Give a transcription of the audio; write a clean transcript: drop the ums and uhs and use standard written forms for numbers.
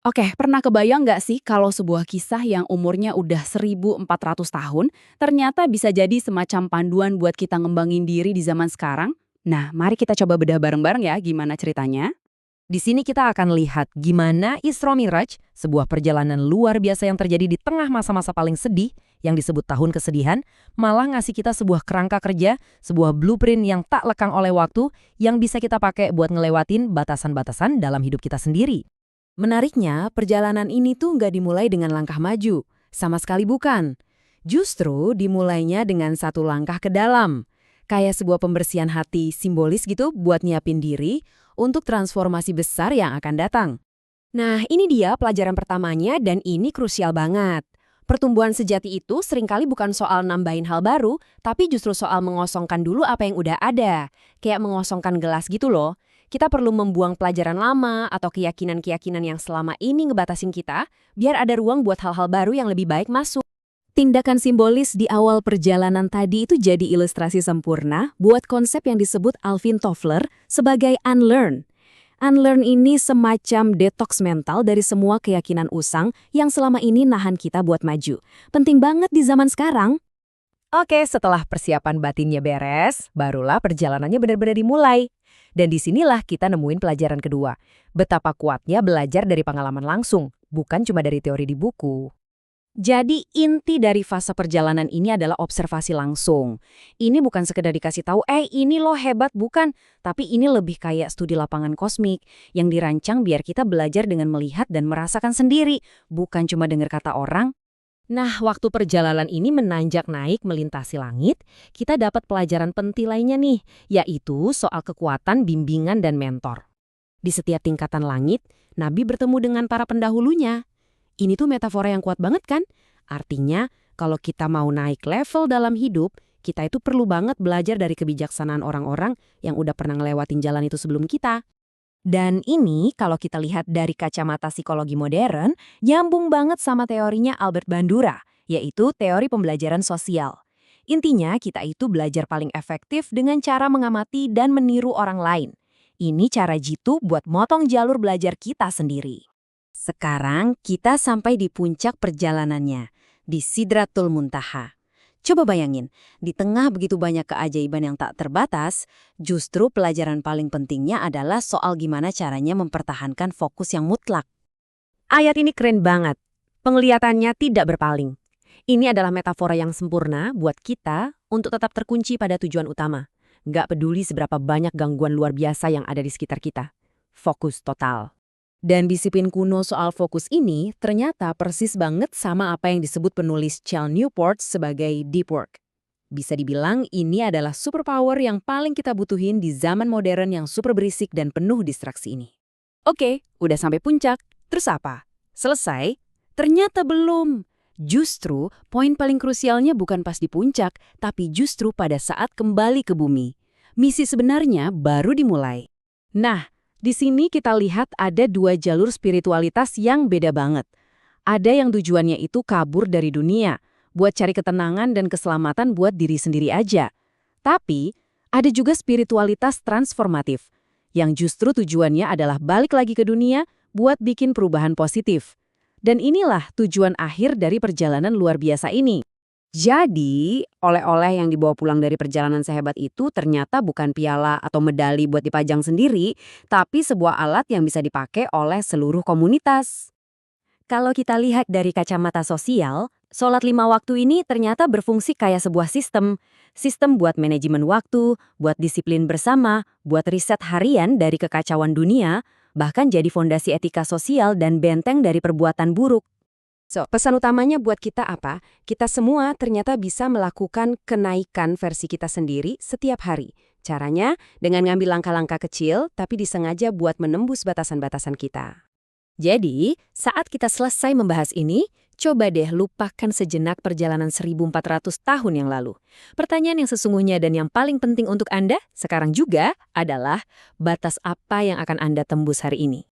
Oke, pernah kebayang nggak sih kalau sebuah kisah yang umurnya udah 1.400 tahun, ternyata bisa jadi semacam panduan buat kita ngembangin diri di zaman sekarang? Nah, mari kita coba bedah bareng-bareng ya gimana ceritanya. Di sini kita akan lihat gimana Isra Miraj, sebuah perjalanan luar biasa yang terjadi di tengah masa-masa paling sedih, yang disebut tahun kesedihan, malah ngasih kita sebuah kerangka kerja, sebuah blueprint yang tak lekang oleh waktu, yang bisa kita pakai buat ngelewatin batasan-batasan dalam hidup kita sendiri. Menariknya, perjalanan ini tuh nggak dimulai dengan langkah maju. Sama sekali bukan. Justru dimulainya dengan satu langkah ke dalam. Kayak sebuah pembersihan hati simbolis gitu buat nyiapin diri untuk transformasi besar yang akan datang. Nah, ini dia pelajaran pertamanya dan ini krusial banget. Pertumbuhan sejati itu seringkali bukan soal nambahin hal baru, tapi justru soal mengosongkan dulu apa yang udah ada. Kayak mengosongkan gelas gitu loh. Kita perlu membuang pelajaran lama atau keyakinan-keyakinan yang selama ini ngebatasin kita, biar ada ruang buat hal-hal baru yang lebih baik masuk. Tindakan simbolis di awal perjalanan tadi itu jadi ilustrasi sempurna buat konsep yang disebut Alvin Toffler sebagai unlearn. Unlearn ini semacam detox mental dari semua keyakinan usang yang selama ini nahan kita buat maju. Penting banget di zaman sekarang. Oke, setelah persiapan batinnya beres, barulah perjalanannya benar-benar dimulai. Dan disinilah kita nemuin pelajaran kedua. Betapa kuatnya belajar dari pengalaman langsung, bukan cuma dari teori di buku. Jadi inti dari fase perjalanan ini adalah observasi langsung. Ini bukan sekedar dikasih tahu, ini loh hebat, bukan. Tapi ini lebih kayak studi lapangan kosmik yang dirancang biar kita belajar dengan melihat dan merasakan sendiri, bukan cuma dengar kata orang. Nah, waktu perjalanan ini menanjak naik melintasi langit, kita dapat pelajaran penting lainnya nih, yaitu soal kekuatan bimbingan dan mentor. Di setiap tingkatan langit, Nabi bertemu dengan para pendahulunya. Ini tuh metafora yang kuat banget kan? Artinya, kalau kita mau naik level dalam hidup, kita itu perlu banget belajar dari kebijaksanaan orang-orang yang udah pernah ngelewatin jalan itu sebelum kita. Dan ini kalau kita lihat dari kacamata psikologi modern, nyambung banget sama teorinya Albert Bandura, yaitu teori pembelajaran sosial. Intinya kita itu belajar paling efektif dengan cara mengamati dan meniru orang lain. Ini cara jitu buat motong jalur belajar kita sendiri. Sekarang kita sampai di puncak perjalanannya, di Sidratul Muntaha. Coba bayangin, di tengah begitu banyak keajaiban yang tak terbatas, justru pelajaran paling pentingnya adalah soal gimana caranya mempertahankan fokus yang mutlak. Ayat ini keren banget. Penglihatannya tidak berpaling. Ini adalah metafora yang sempurna buat kita untuk tetap terkunci pada tujuan utama. Nggak peduli seberapa banyak gangguan luar biasa yang ada di sekitar kita. Fokus total. Dan disiplin kuno soal fokus ini ternyata persis banget sama apa yang disebut penulis Cal Newport sebagai deep work. Bisa dibilang ini adalah superpower yang paling kita butuhin di zaman modern yang super berisik dan penuh distraksi ini. Oke, udah sampai puncak. Terus apa? Selesai? Ternyata belum. Justru, poin paling krusialnya bukan pas di puncak, tapi justru pada saat kembali ke bumi. Misi sebenarnya baru dimulai. Nah, di sini kita lihat ada dua jalur spiritualitas yang beda banget. Ada yang tujuannya itu kabur dari dunia, buat cari ketenangan dan keselamatan buat diri sendiri aja. Tapi, ada juga spiritualitas transformatif, yang justru tujuannya adalah balik lagi ke dunia buat bikin perubahan positif. Dan inilah tujuan akhir dari perjalanan luar biasa ini. Jadi, oleh-oleh yang dibawa pulang dari perjalanan sehebat itu ternyata bukan piala atau medali buat dipajang sendiri, tapi sebuah alat yang bisa dipakai oleh seluruh komunitas. Kalau kita lihat dari kacamata sosial, sholat 5 waktu ini ternyata berfungsi kayak sebuah sistem. Sistem buat manajemen waktu, buat disiplin bersama, buat riset harian dari kekacauan dunia, bahkan jadi fondasi etika sosial dan benteng dari perbuatan buruk. So, pesan utamanya buat kita apa? Kita semua ternyata bisa melakukan kenaikan versi kita sendiri setiap hari. Caranya dengan ngambil langkah-langkah kecil, tapi disengaja buat menembus batasan-batasan kita. Jadi, saat kita selesai membahas ini, coba deh lupakan sejenak perjalanan 1.400 tahun yang lalu. Pertanyaan yang sesungguhnya dan yang paling penting untuk Anda sekarang juga adalah batas apa yang akan Anda tembus hari ini.